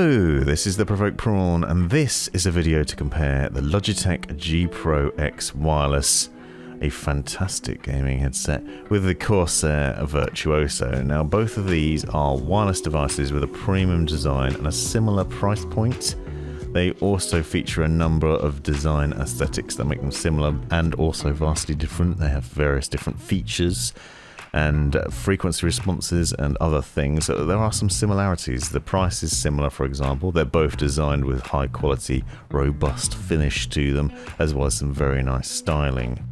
Hello, this is the Provoked Prawn, and this is a video to compare the Logitech G Pro X wireless, a fantastic gaming headset, with the Corsair Virtuoso. Now, both of these are wireless devices with a premium design and a similar price point. They also feature a number of design aesthetics that make them similar and also vastly different. They have various different features and frequency responses and other things. So there are some similarities. The price is similar, for example. They're both designed with high quality, robust finish to them, as well as some very nice styling.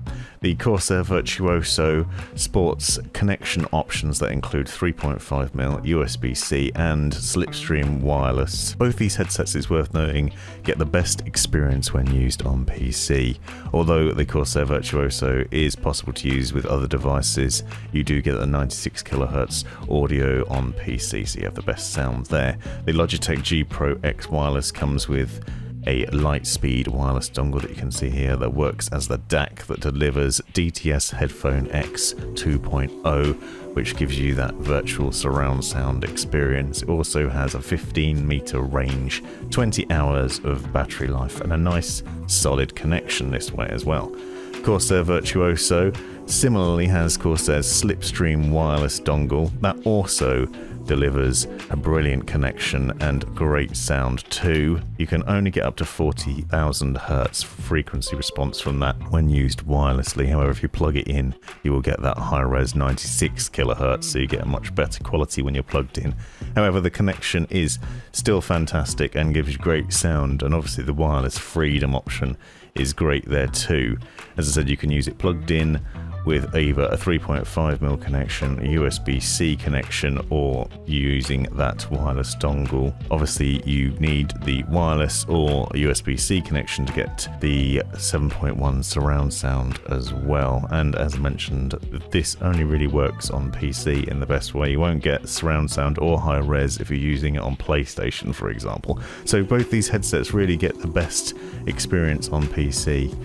The Corsair Virtuoso sports connection options that include 3.5mm USB-C and slipstream wireless. Both these headsets, it's worth noting, get the best experience when used on PC. Although the Corsair Virtuoso is possible to use with other devices, you do get the 96 KHz audio on PC, so you have the best sound there. The Logitech G Pro X wireless comes with a light-speed wireless dongle that you can see here that works as the DAC that delivers DTS Headphone X 2.0, which gives you that virtual surround sound experience. It also has a 15-meter range, 20 hours of battery life, and a nice solid connection this way as well. Corsair Virtuoso similarly has Corsair's slipstream wireless dongle that also delivers a brilliant connection and great sound too. You can only get up to 40,000 Hz frequency response from that when used wirelessly. However, if you plug it in, you will get that high-res 96 KHz, so you get a much better quality when you're plugged in. However, the connection is still fantastic and gives you great sound, and obviously the wireless freedom option is great there too. As I said, you can use it plugged in with either a 3.5mm connection, a USB-C connection, or using that wireless dongle. Obviously, you need the wireless or USB-C connection to get the 7.1 surround sound as well. And as mentioned, this only really works on PC in the best way. You won't get surround sound or high res if you're using it on PlayStation, for example. So both these headsets really get the best experience on PC.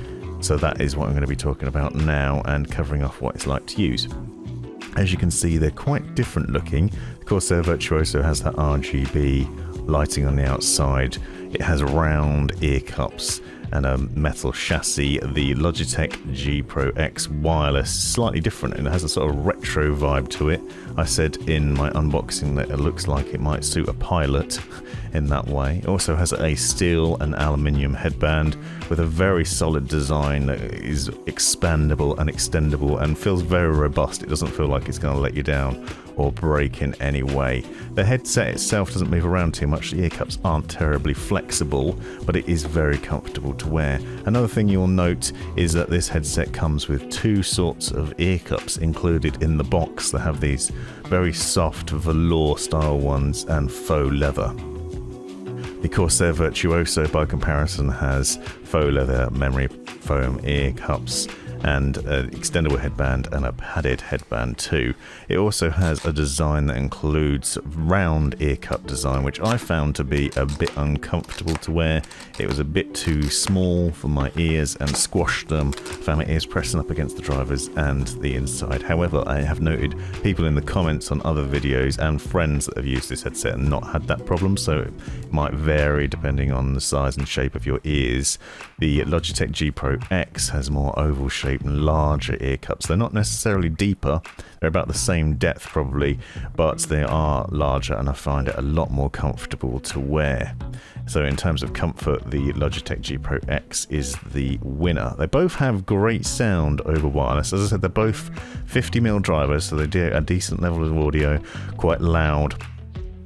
So that is what I'm going to be talking about now and covering off what it's like to use. As you can see, they're quite different looking. The Corsair Virtuoso has that RGB lighting on the outside. It has round ear cups and a metal chassis. The Logitech G Pro X wireless is slightly different and it has a sort of retro vibe to it. I said in my unboxing that it looks like it might suit a pilot in that way. It also has a steel and aluminium headband with a very solid design that is expandable and extendable and feels very robust. It doesn't feel like it's going to let you down or break in any way. The headset itself doesn't move around too much. The ear cups aren't terribly flexible, but it is very comfortable to wear. Another thing you'll note is that this headset comes with two sorts of ear cups included in the box. They have these very soft velour style ones and faux leather. The Corsair Virtuoso, by comparison, has faux leather memory foam ear cups and an extendable headband and a padded headband too. It also has a design that includes round ear cup design, which I found to be a bit uncomfortable to wear. It was a bit too small for my ears and squashed them. Found my ears pressing up against the drivers and the inside. However, I have noted people in the comments on other videos and friends that have used this headset and not had that problem, so it might vary depending on the size and shape of your ears. The Logitech G Pro X has more oval shape and larger ear cups. They're not necessarily deeper, they're about the same depth probably, but they are larger and I find it a lot more comfortable to wear. So in terms of comfort, the Logitech G Pro X is the winner. They both have great sound over wireless. As I said, they're both 50mm drivers, so they do a decent level of audio, quite loud,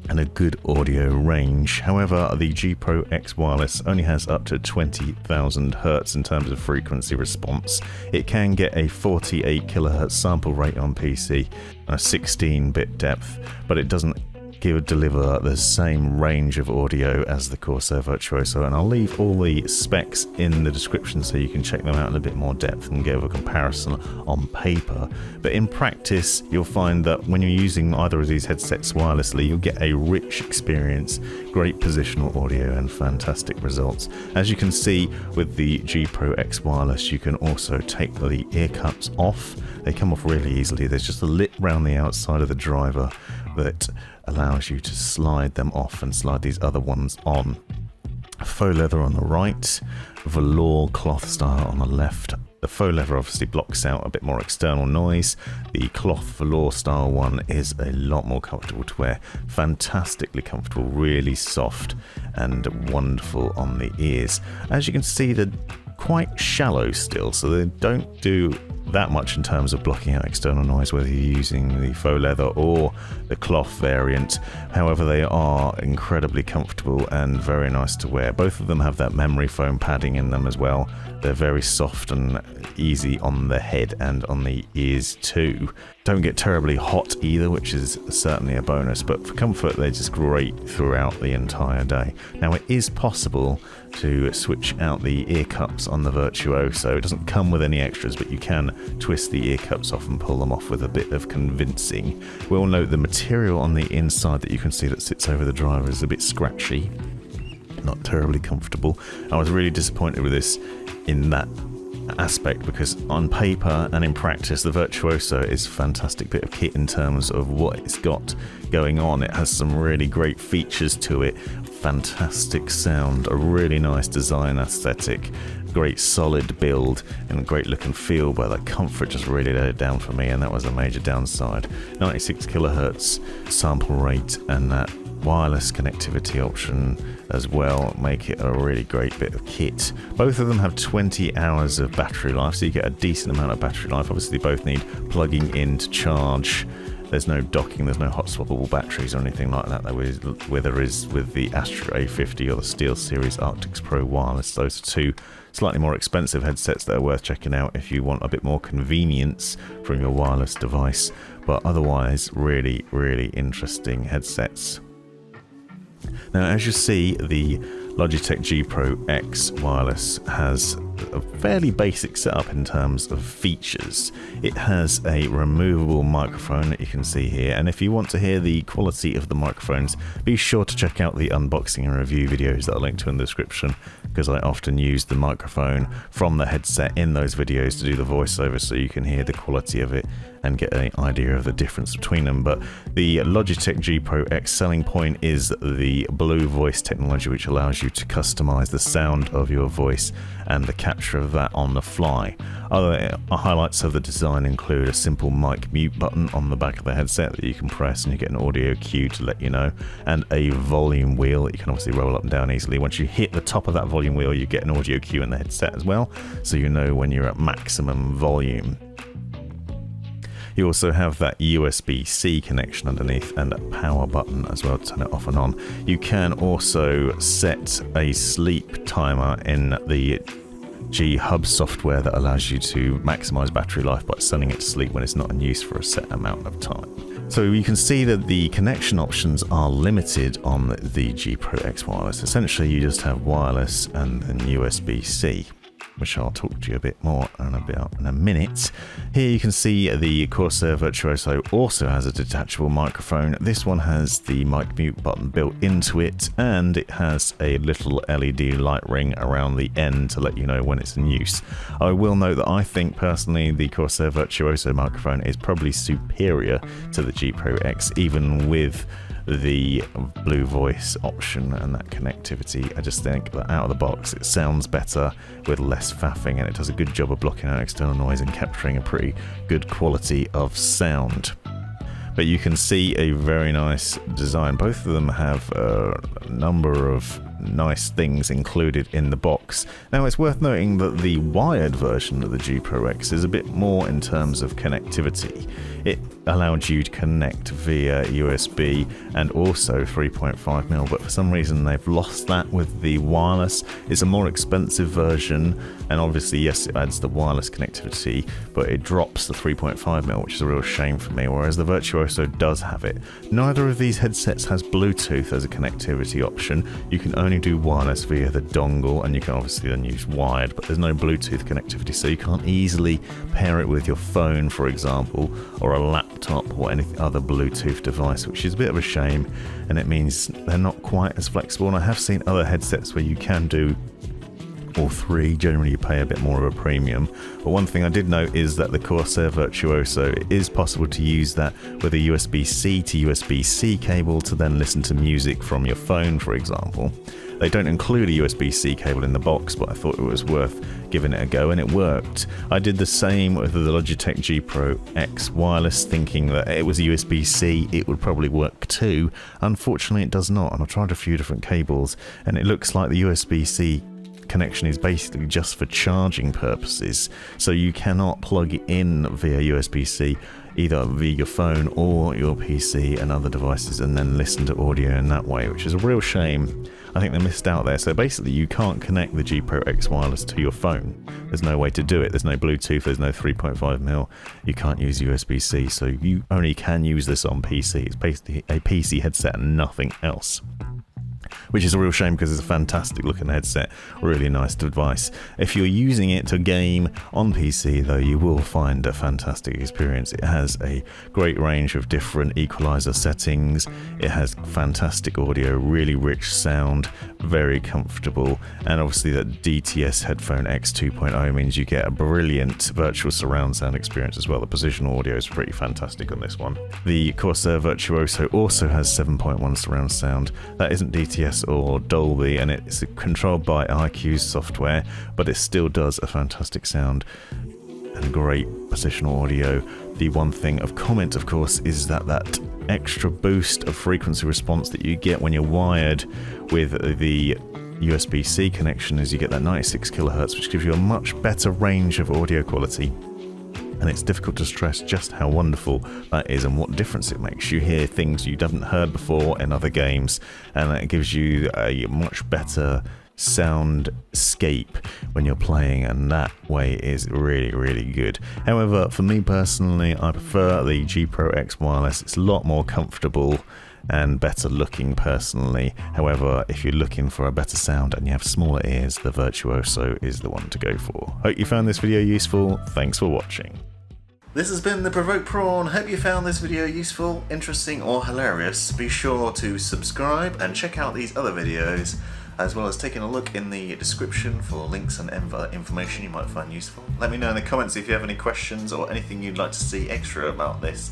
and a good audio range. However, the G Pro X wireless only has up to 20,000 Hz in terms of frequency response. It can get a 48 KHz sample rate on PC and a 16-bit depth, but it doesn't deliver the same range of audio as the Corsair Virtuoso, and I'll leave all the specs in the description so you can check them out in a bit more depth and give a comparison on paper. But in practice, you'll find that when you're using either of these headsets wirelessly, you'll get a rich experience great positional audio and fantastic results. As you can see with the G Pro X wireless, you can also take the ear cups off. They come off really easily. There's just a lip around the outside of the driver that allows you to slide them off and slide these other ones on. Faux leather on the right, velour cloth style on the left. The faux leather obviously blocks out a bit more external noise. The cloth velour style one is a lot more comfortable to wear. Fantastically comfortable, really soft and wonderful on the ears. As you can see, they're quite shallow still, so they don't do that much in terms of blocking out external noise, whether you're using the faux leather or the cloth variant. However, they are incredibly comfortable and very nice to wear. Both of them have that memory foam padding in them as well. They're very soft and easy on the head and on the ears too. Don't get terribly hot either, which is certainly a bonus, but for comfort they're just great throughout the entire day. Now, it is possible to switch out the ear cups on the Virtuoso. It doesn't come with any extras, but you can twist the ear cups off and pull them off with a bit of convincing. We'll note the material on the inside that you can see that sits over the driver is a bit scratchy, not terribly comfortable. I was really disappointed with this in that aspect, because on paper and in practice the Virtuoso is a fantastic bit of kit in terms of what it's got going on. It has some really great features to it, fantastic sound, a really nice design aesthetic, great solid build and great look and feel, but that comfort just really let it down for me, and that was a major downside. 96 kilohertz sample rate and that wireless connectivity option as well make it a really great bit of kit. Both of them have 20 hours of battery life, so you get a decent amount of battery life. Obviously they both need plugging in to charge. There's no docking, there's no hot swappable batteries or anything like that where there is with the Astra A50 or the SteelSeries Arctis Pro wireless. Those are two slightly more expensive headsets that are worth checking out if you want a bit more convenience from your wireless device, but otherwise really, really interesting headsets. Now, as you see, the Logitech G Pro X wireless has a fairly basic setup in terms of features. It has a removable microphone that you can see here, and if you want to hear the quality of the microphones, be sure to check out the unboxing and review videos that I'll link to in the description, because I often use the microphone from the headset in those videos to do the voiceover, so you can hear the quality of it and get an idea of the difference between them. But the Logitech G Pro X selling point is the Blue Voice technology, which allows you to customize the sound of your voice and the capture of that on the fly. Other highlights of the design include a simple mic mute button on the back of the headset that you can press and you get an audio cue to let you know, and a volume wheel that you can obviously roll up and down easily. Once you hit the top of that volume wheel, you get an audio cue in the headset as well, so you know when you're at maximum volume. You also have that USB-C connection underneath and a power button as well to turn it off and on. You can also set a sleep timer in the G Hub software that allows you to maximize battery life by sending it to sleep when it's not in use for a set amount of time. So you can see that the connection options are limited on the G Pro X wireless. Essentially you just have wireless and then USB-C, which I'll talk to you a bit more about in a minute. Here you can see the Corsair Virtuoso also has a detachable microphone. This one has the mic mute button built into it, and it has a little LED light ring around the end to let you know when it's in use. I will note that I think personally the Corsair Virtuoso microphone is probably superior to the G Pro X, even with the Blue Voice option and that connectivity. I just think that out of the box it sounds better with less faffing, and it does a good job of blocking out external noise and capturing a pretty good quality of sound. But you can see a very nice design. Both of them have a number of nice things included in the box. Now, it's worth noting that the wired version of the G Pro X is a bit more in terms of connectivity. It allowed you to connect via USB and also 3.5mm, but for some reason they've lost that with the wireless. It's a more expensive version, and obviously yes, it adds the wireless connectivity, but it drops the 3.5mm, which is a real shame for me, whereas the Virtuoso does have it. Neither of these headsets has Bluetooth as a connectivity option. You can only only do wireless via the dongle, and you can obviously then use wired, but there's no Bluetooth connectivity, so you can't easily pair it with your phone, for example, or a laptop or any other Bluetooth device, which is a bit of a shame, and it means they're not quite as flexible. And I have seen other headsets where you can do all three. Generally you pay a bit more of a premium, but one thing I did note is that the Corsair Virtuoso, it is possible to use that with a USB-C to USB-C cable to then listen to music from your phone, for example. They don't include a USB-C cable in the box, but I thought it was worth giving it a go, and it worked. I did the same with the Logitech G Pro X wireless, thinking that it was USB-C, it would probably work too. Unfortunately it does not, and I've tried a few different cables, and it looks like the USB-C connection is basically just for charging purposes, so you cannot plug it in via USB-C either via your phone or your PC and other devices and then listen to audio in that way, which is a real shame. I think they missed out there. So basically you can't connect the G Pro X wireless to your phone. There's no way to do it. There's no Bluetooth, there's no 3.5mm, you can't use USB-C, so you only can use this on PC. It's basically a PC headset and nothing else, which is a real shame because it's a fantastic looking headset, really nice device. If you're using it to game on PC though, you will find a fantastic experience. It has a great range of different equalizer settings, it has fantastic audio, really rich sound, very comfortable, and obviously that DTS Headphone X 2.0 means you get a brilliant virtual surround sound experience as well. The positional audio is pretty fantastic on this one. The Corsair Virtuoso also has 7.1 surround sound. That isn't DTS or Dolby, and it's controlled by iQ's software, but it still does a fantastic sound and great positional audio. The one thing of comment, of course, is that extra boost of frequency response that you get when you're wired with the USB-C connection is you get that 96 kHz, which gives you a much better range of audio quality. And it's difficult to stress just how wonderful that is and what difference it makes. You hear things you haven't heard before in other games, and it gives you a much better soundscape when you're playing, and that way is really, really good. However, for me personally, I prefer the G Pro X wireless. It's a lot more comfortable and better looking personally. However, if you're looking for a better sound and you have smaller ears, the Virtuoso is the one to go for. Hope you found this video useful. Thanks for watching. This has been the Provoked Prawn. Hope you found this video useful, interesting or hilarious. Be sure to subscribe and check out these other videos, as well as taking a look in the description for links and other information you might find useful. Let me know in the comments if you have any questions or anything you'd like to see extra about this,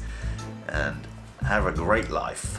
and have a great life.